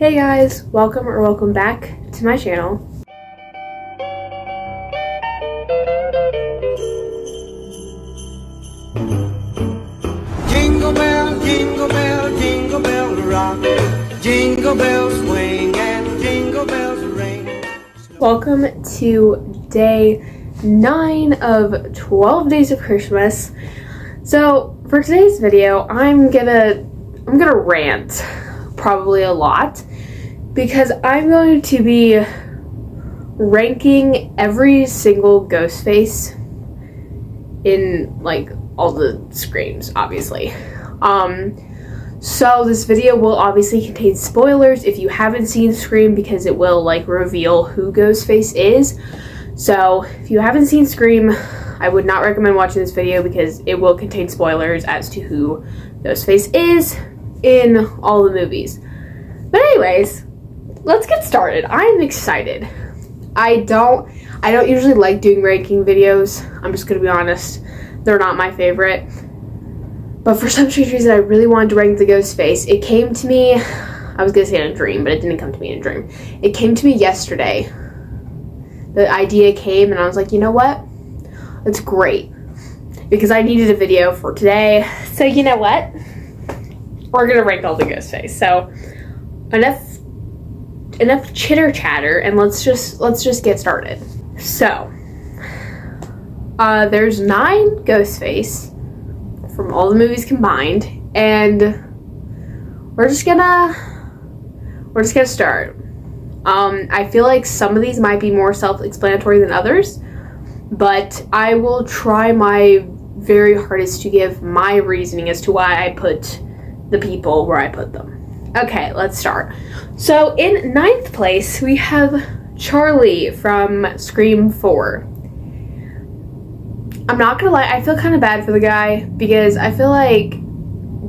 Hey guys, welcome back to my channel. Jingle bell, jingle bell, jingle bell rock. Jingle bells swing and jingle bells ring. Welcome to day 9 of 12 days of Christmas. So for today's video, I'm gonna rant probably a lot because I'm going to be ranking every single Ghostface in like all the screams, obviously. So this video will obviously contain spoilers if you haven't seen Scream, because it will like reveal who Ghostface is. So if you haven't seen Scream, I would not recommend watching this video because it will contain spoilers as to who Ghostface is in all the movies. But anyways, let's get started. I'm excited. I don't usually like doing ranking videos. I'm just gonna be honest. They're not my favorite. But for some strange reason, I really wanted to rank the Ghostface. It came to me, I was gonna say in a dream, but it didn't come to me in a dream. It came to me yesterday. The idea came and I was like, you know what? It's great. Because I needed a video for today. So you know what? We're gonna rank all the Ghostface. So enough chitter chatter, and let's just get started. So there's 9 Ghostface from all the movies combined, and we're just gonna start. I feel like some of these might be more self-explanatory than others, but I will try my very hardest to give my reasoning as to why I put the people where I put them. Okay, let's start. So in 9th place, we have Charlie from Scream 4. I'm not gonna lie, I feel kind of bad for the guy because I feel like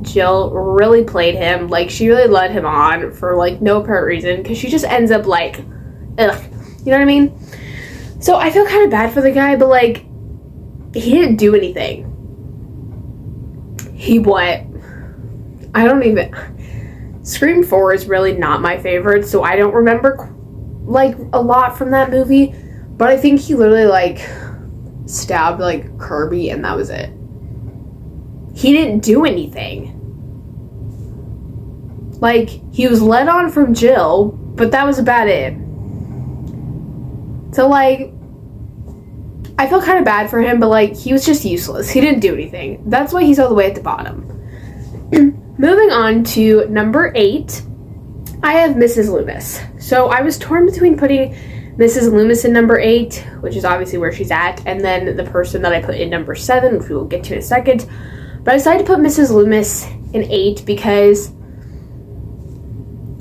Jill really played him. Like, she really led him on for like no apparent reason because she just ends up like, ugh, you know what I mean? So I feel kind of bad for the guy, but like, he didn't do anything. He what? I don't even... Scream 4 is really not my favorite, so I don't remember like a lot from that movie, but I think he literally like stabbed like Kirby and that was it. He didn't do anything. Like, he was led on from Jill, but that was about it. So like, I feel kind of bad for him, but like, he was just useless. He didn't do anything. That's why he's all the way at the bottom. Moving on to number 8, I have Mrs. Loomis. So I was torn between putting Mrs. Loomis in number 8, which is obviously where she's at, and then the person that I put in number 7, which we will get to in a second. But I decided to put Mrs. Loomis in 8 because,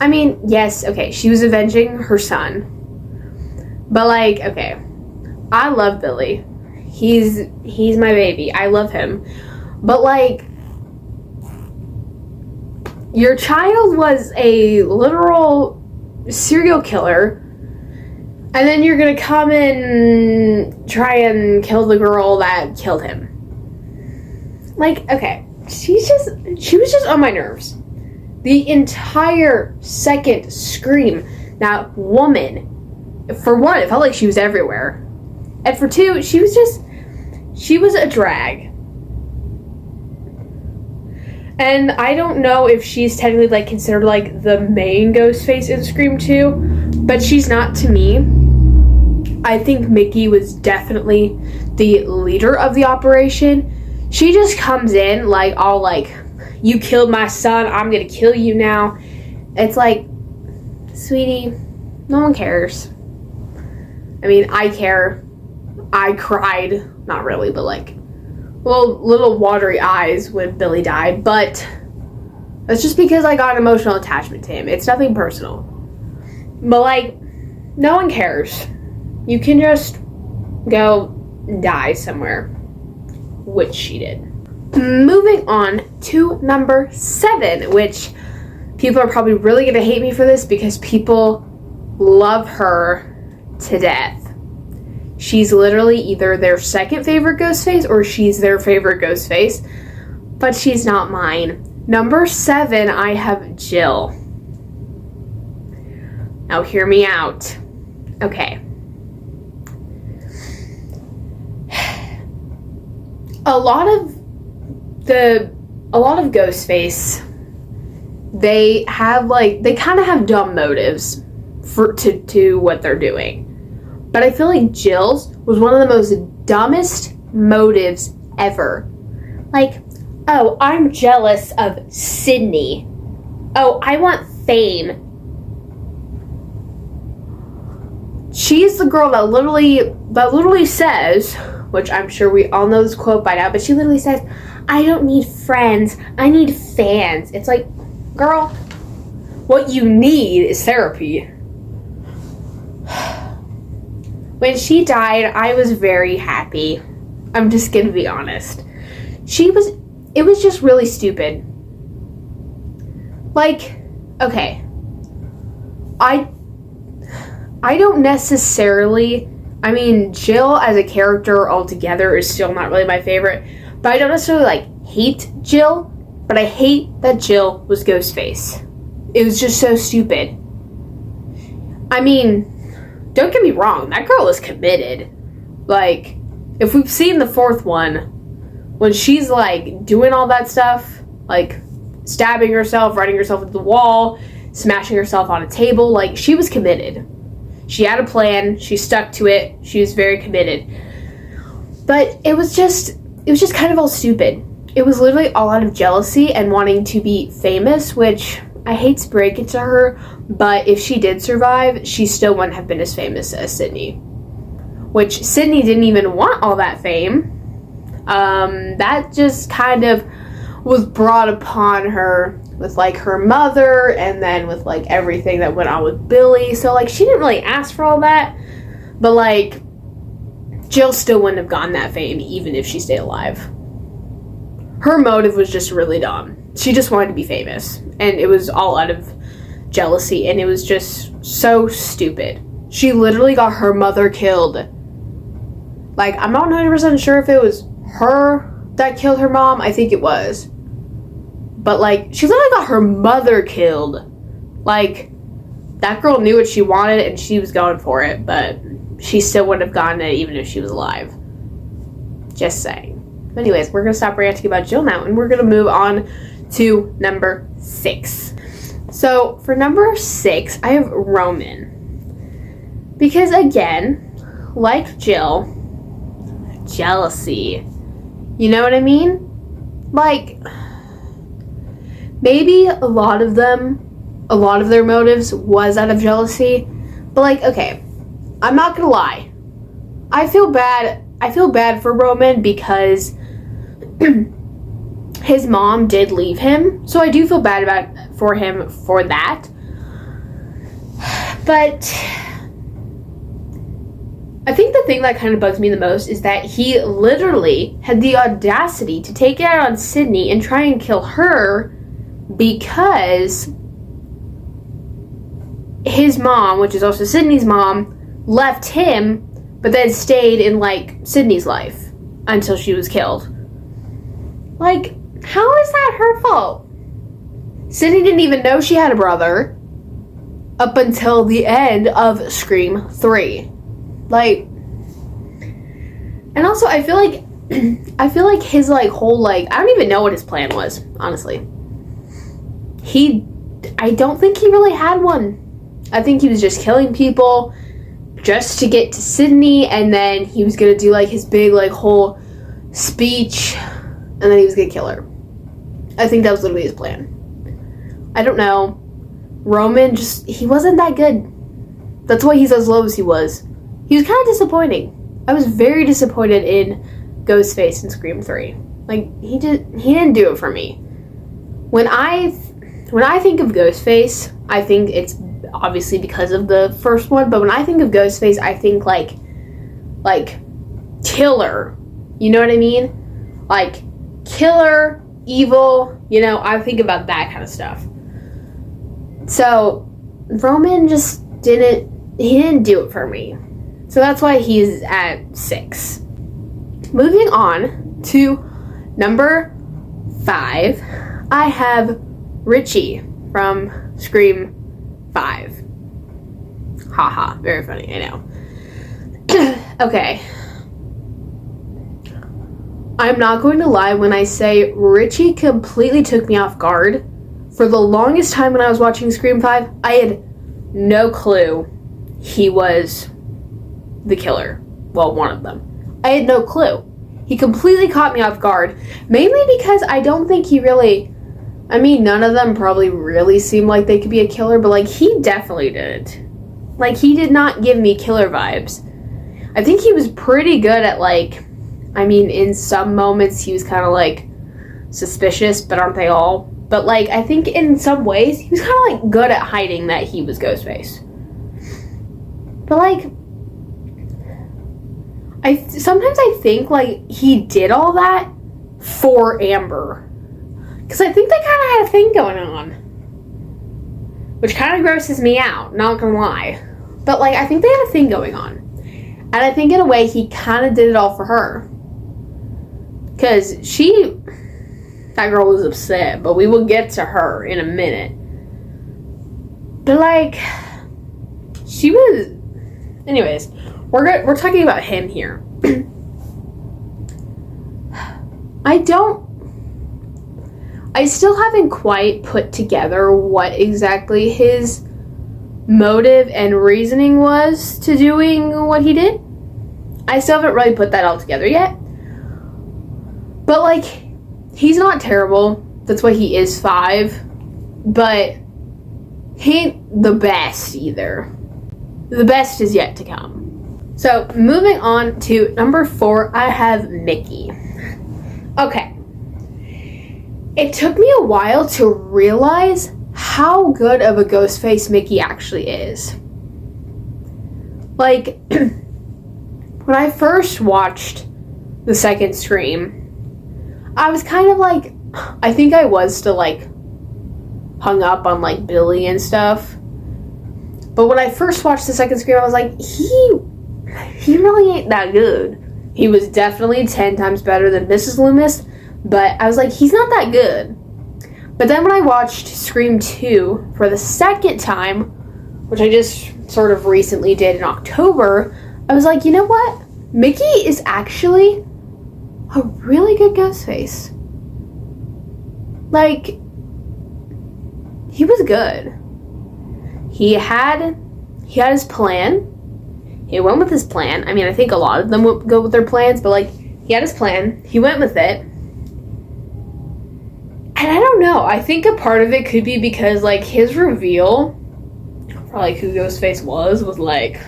I mean, yes, okay, she was avenging her son. But like, okay, I love Billy. He's my baby. I love him. But like, your child was a literal serial killer, and then you're gonna come and try and kill the girl that killed him. Like, okay, she was just on my nerves. The entire second Scream, that woman, for one, it felt like she was everywhere. And for two, she was a drag. And I don't know if she's technically like considered like the main Ghostface in Scream 2, but she's not to me. I think Mickey was definitely the leader of the operation. She just comes in like all like, you killed my son, I'm gonna kill you now. It's like, sweetie, no one cares. I mean, I care. I cried, not really, but like, little watery eyes when Billy died, but that's just because I got an emotional attachment to him. It's nothing personal. But like, no one cares. You can just go die somewhere, which she did. Moving on to number 7, which people are probably really gonna hate me for this because people love her to death. She's literally either their second favorite Ghostface or she's their favorite Ghostface, but she's not mine. Number 7, I have Jill. Now hear me out. Okay. A lot of Ghostface, they kind of have dumb motives to what they're doing. But I feel like Jill's was one of the most dumbest motives ever. Like, oh, I'm jealous of Sydney. Oh, I want fame. She's the girl that literally says, which I'm sure we all know this quote by now, but she literally says, I don't need friends, I need fans. It's like, girl, what you need is therapy. When she died, I was very happy. I'm just gonna be honest. It was just really stupid. Like, okay. I don't necessarily, Jill as a character altogether is still not really my favorite, but I don't necessarily, hate Jill, but I hate that Jill was Ghostface. It was just so stupid. Don't get me wrong, that girl is committed. Like, if we've seen the fourth one, when she's, doing all that stuff, stabbing herself, running herself into the wall, smashing herself on a table, she was committed. She had a plan, she stuck to it, she was very committed. But it was just kind of all stupid. It was literally all out of jealousy and wanting to be famous, which I hate to break it to her, but if she did survive, she still wouldn't have been as famous as Sydney. Which Sydney didn't even want all that fame. That just kind of was brought upon her with her mother, and then with everything that went on with Billy. So she didn't really ask for all that, but Jill still wouldn't have gotten that fame even if she stayed alive. Her motive was just really dumb. She just wanted to be famous, and it was all out of jealousy, and it was just so stupid. She literally got her mother killed. I'm not 100% sure if it was her that killed her mom. I think it was. But, she literally got her mother killed. That girl knew what she wanted, and she was going for it, but she still wouldn't have gotten it even if she was alive. Just saying. Anyways, we're going to stop ranting about Jill now, and we're going to move on to number 6. So, for number 6, I have Roman. Because, again, like Jill, jealousy. You know what I mean? Maybe a lot of their motives was out of jealousy, but okay, I'm not gonna lie. I feel bad for Roman because his mom did leave him, so I do feel bad for him for that. But I think the thing that kind of bugs me the most is that he literally had the audacity to take it out on Sydney and try and kill her because his mom, which is also Sydney's mom, left him, but then stayed in Sydney's life until she was killed. How is that her fault? Sydney didn't even know she had a brother up until the end of Scream 3. And also I feel like his whole I don't even know what his plan was, honestly. I don't think he really had one. I think he was just killing people just to get to Sydney, and then he was gonna do his big whole speech, and then he was gonna kill her. I think that was literally his plan. I don't know. Roman he wasn't that good. That's why he's as low as he was. He was kind of disappointing. I was very disappointed in Ghostface in Scream 3. He didn't do it for me. When I think of Ghostface, I think it's obviously because of the first one, but when I think of Ghostface, I think killer. You know what I mean? Killer, evil, I think about that kind of stuff. So Roman just didn't do it for me. So that's why he's at 6. Moving on to number 5, I have Richie from Scream 5. Haha, very funny, I know. Okay. I'm not going to lie when I say Richie completely took me off guard. For the longest time when I was watching Scream 5, I had no clue he was the killer. Well, one of them. I had no clue. He completely caught me off guard. Mainly because I don't think he really... I mean, none of them probably really seemed like they could be a killer, but, like, he definitely didn't. Like, he did not give me killer vibes. I think he was pretty good at, like... I mean, in some moments, he was kind of, like, suspicious, but aren't they all? But, like, I think in some ways, he was kind of, like, good at hiding that he was Ghostface. But, like... sometimes I think, like, he did all that for Amber. Because I think they kind of had a thing going on. Which kind of grosses me out, not gonna lie. But, like, I think they had a thing going on. And I think in a way he kind of did it all for her. Because that girl was upset, but we will get to her in a minute. But, like, she was... Anyways, we're talking about him here. I still haven't quite put together what exactly his motive and reasoning was to doing what he did. I still haven't really put that all together yet. But, like, he's not terrible. That's why he is 5. But he ain't the best either. The best is yet to come. So, moving on to number 4, I have Mickey. Okay. It took me a while to realize how good of a Ghostface Mickey actually is. Like, when I first watched the second Scream, I was kind of like, I think I was still, like, hung up on, like, Billy and stuff. But when I first watched the second Scream, I was like, he really ain't that good. He was definitely 10 times better than Mrs. Loomis, but I was like, he's not that good. But then when I watched Scream 2 for the second time, which I just sort of recently did in October, I was like, you know what? Mickey is actually a really good Ghostface. Like, he was good. He had his plan. He went with his plan. I mean, I think a lot of them would go with their plans, but, like, he had his plan. He went with it. And I don't know. I think a part of it could be because, like, his reveal for, like, who Ghostface was, like,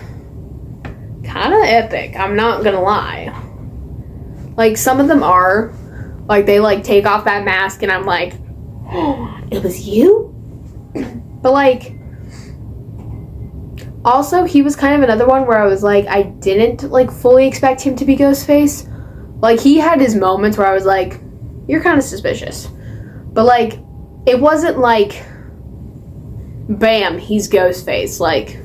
kind of epic. I'm not gonna lie. Like, some of them are. Like, they, like, take off that mask and I'm like, oh, it was you? But, like, also, he was kind of another one where I was like, I didn't, like, fully expect him to be Ghostface. Like, he had his moments where I was like, you're kind of suspicious. But, like, it wasn't like, bam, he's Ghostface. Like,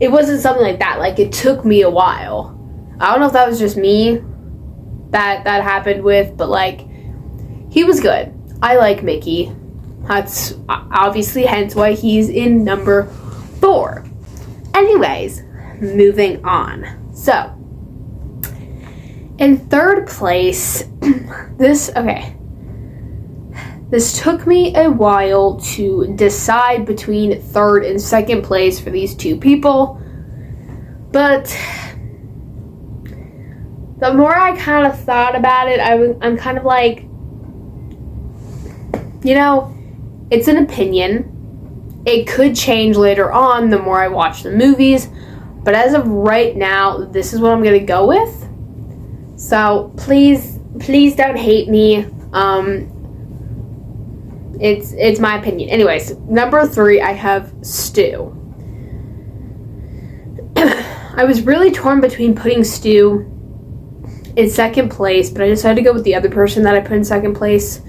it wasn't something like that. Like, it took me a while. I don't know if that was just me that happened with, but, like, he was good. I like Mickey. That's obviously hence why he's in number 4. Anyways, moving on. So, in third place, this took me a while to decide between third and second place for these two people, but the more I kind of thought about it, I'm kind of like, you know, it's an opinion. It could change later on the more I watch the movies, but as of right now, this is what I'm going to go with. So, please don't hate me. It's my opinion. Anyways, number 3, I have Stu. I was really torn between putting Stu in second place, but I decided to go with the other person that I put in second place.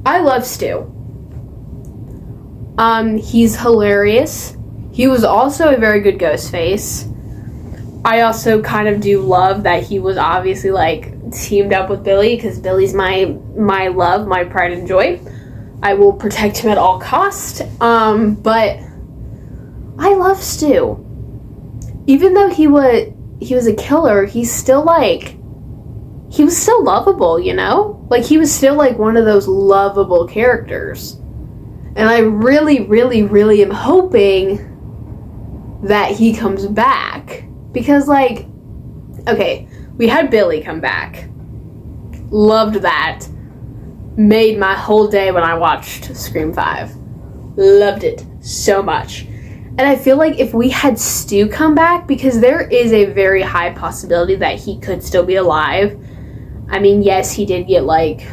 I love Stu. He's hilarious. He was also a very good Ghostface. I also kind of do love that he was obviously, like, teamed up with Billy, because Billy's my love, my pride and joy. I will protect him at all costs. But I love Stu. Even though he was a killer, he's still like, he was still lovable, you know? Like, he was still like one of those lovable characters. And I really, really, really am hoping that he comes back. Because, like, okay, we had Billy come back. Loved that. Made my whole day when I watched Scream 5. Loved it so much. And I feel like if we had Stu come back, because there is a very high possibility that he could still be alive. I mean, yes, he did get, like,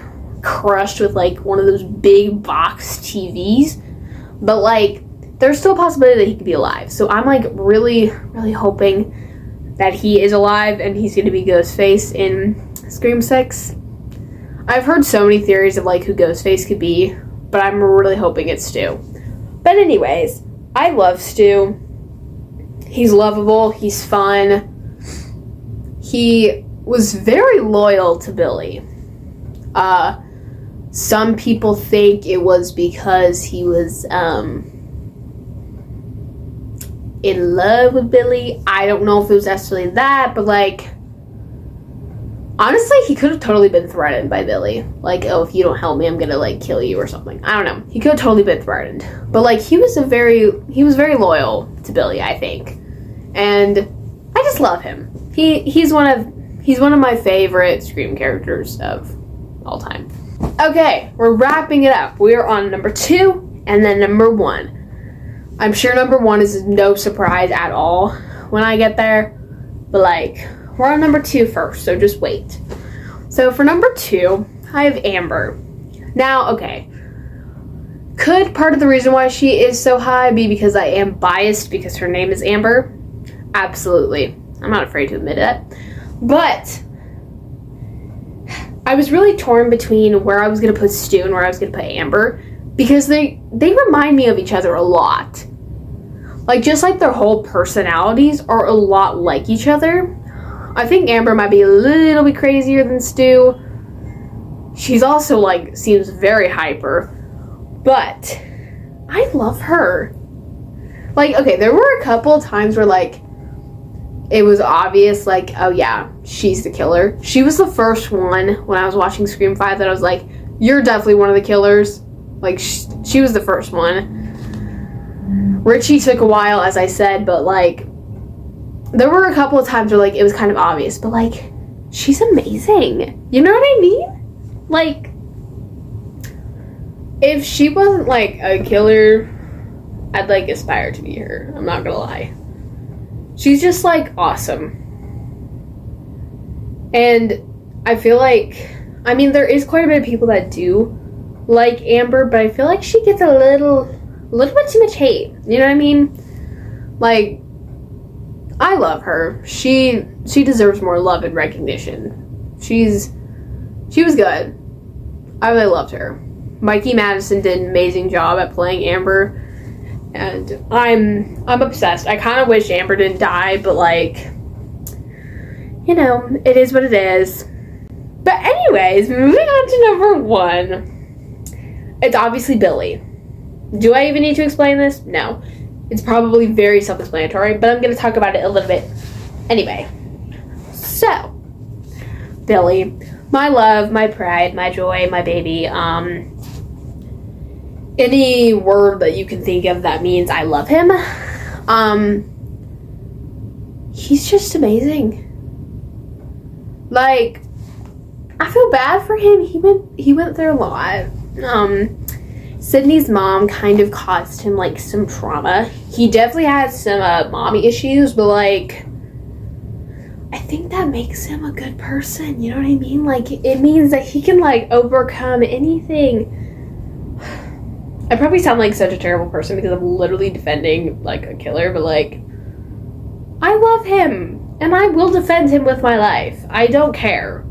crushed with, like, one of those big box TVs. But, like, there's still a possibility that he could be alive. So I'm, like, really, really hoping that he is alive and he's going to be Ghostface in Scream 6. I've heard so many theories of, like, who Ghostface could be, but I'm really hoping it's Stu. But anyways, I love Stu. He's lovable. He's fun. He was very loyal to Billy. Some people think it was because he was in love with Billy. I don't know if it was necessarily that, but, like, honestly, he could have totally been threatened by Billy. Like, oh, if you don't help me, I'm gonna, like, kill you or something. I don't know. He could have totally been threatened. But, like, he was very loyal to Billy, I think. And I just love him. He's one of my favorite Scream characters of all time. Okay, we're wrapping it up. We are on number 2 and then number 1. I'm sure number 1 is no surprise at all when I get there. But, like, we're on number 2 first, so just wait. So for number 2, I have Amber. Now, okay. Could part of the reason why she is so high be because I am biased because her name is Amber? Absolutely. I'm not afraid to admit it. But I was really torn between where I was going to put Stu and where I was going to put Amber, because they remind me of each other a lot. Like, just like their whole personalities are a lot like each other. I think Amber might be a little bit crazier than Stu. She's also, like, seems very hyper. But I love her. Like, okay, there were a couple of times where, like, it was obvious, like, oh yeah, she's the killer. She was the first one when I was watching Scream 5 that I was like, you're definitely one of the killers. Like, she was the first one. Richie took a while, as I said, but, like, there were a couple of times where, like, it was kind of obvious, but, like, she's amazing. You know what I mean? Like, if she wasn't, like, a killer, I'd, like, aspire to be her. I'm not gonna lie. She's just, like, awesome. And I feel like, I mean, there is quite a bit of people that do like Amber, but I feel like she gets a little bit too much hate. You know what I mean? Like, I love her. She deserves more love and recognition. She was good. I really loved her. Mikey Madison did an amazing job at playing Amber. And I'm obsessed. I kind of wish Amber didn't die, but, like, you know, it is what it is. But anyways, moving on to number 1. It's obviously Billy. Do I even need to explain this? No. It's probably very self-explanatory, but I'm going to talk about it a little bit anyway. So, Billy, my love, my pride, my joy, my baby, any word that you can think of that means I love him. He's just amazing. Like, I feel bad for him. He went through a lot. Sydney's mom kind of caused him, like, some trauma. He definitely had some mommy issues, but, like, I think that makes him a good person. You know what I mean? Like, it means that he can, like, overcome anything. I probably sound like such a terrible person because I'm literally defending, like, a killer, but, like, I love him, and I will defend him with my life. I don't care.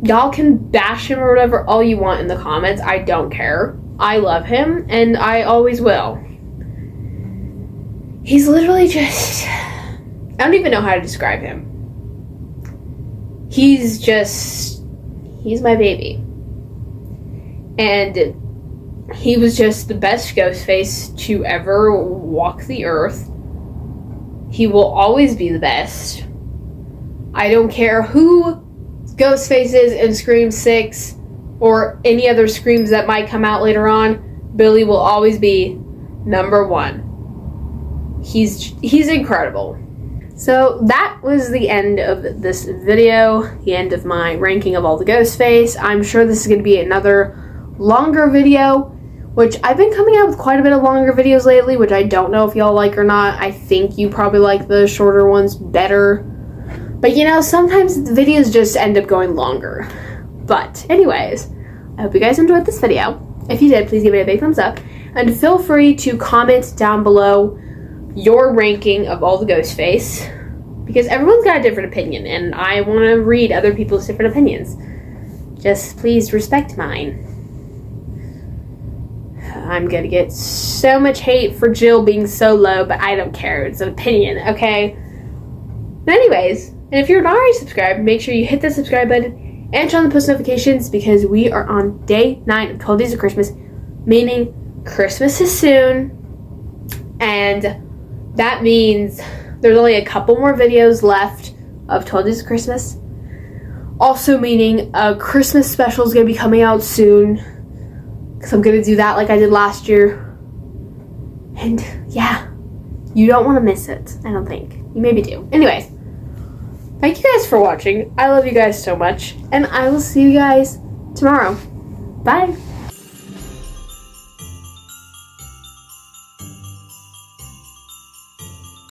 Y'all can bash him or whatever all you want in the comments. I don't care. I love him, and I always will. He's literally just... I don't even know how to describe him. He's my baby. And He was just the best Ghostface to ever walk the earth. He will always be the best. I don't care who Ghostface is in Scream 6 or any other Screams that might come out later on. Billy will always be number one. He's incredible. So that was the end of this video, the end of my ranking of all the Ghostface. I'm sure this is going to be another longer video, which I've been coming out with quite a bit of longer videos lately, which I don't know if y'all like or not. I think you probably like the shorter ones better. But you know, sometimes the videos just end up going longer. But anyways, I hope you guys enjoyed this video. If you did, please give it a big thumbs up. And feel free to comment down below your ranking of all the Ghostface, because everyone's got a different opinion and I want to read other people's different opinions. Just please respect mine. I'm gonna get so much hate for Jill being so low, but I don't care. It's an opinion, okay? But anyways, and if you're not already subscribed, make sure you hit the subscribe button and turn on the post notifications, because we are on day 9 of 12 Days of Christmas, meaning Christmas is soon. And that means there's only a couple more videos left of 12 Days of Christmas. Also meaning a Christmas special is going to be coming out soon, because I'm going to do that like I did last year. And yeah, you don't want to miss it, I don't think. You maybe do. Anyways, thank you guys for watching. I love you guys so much. And I will see you guys tomorrow. Bye.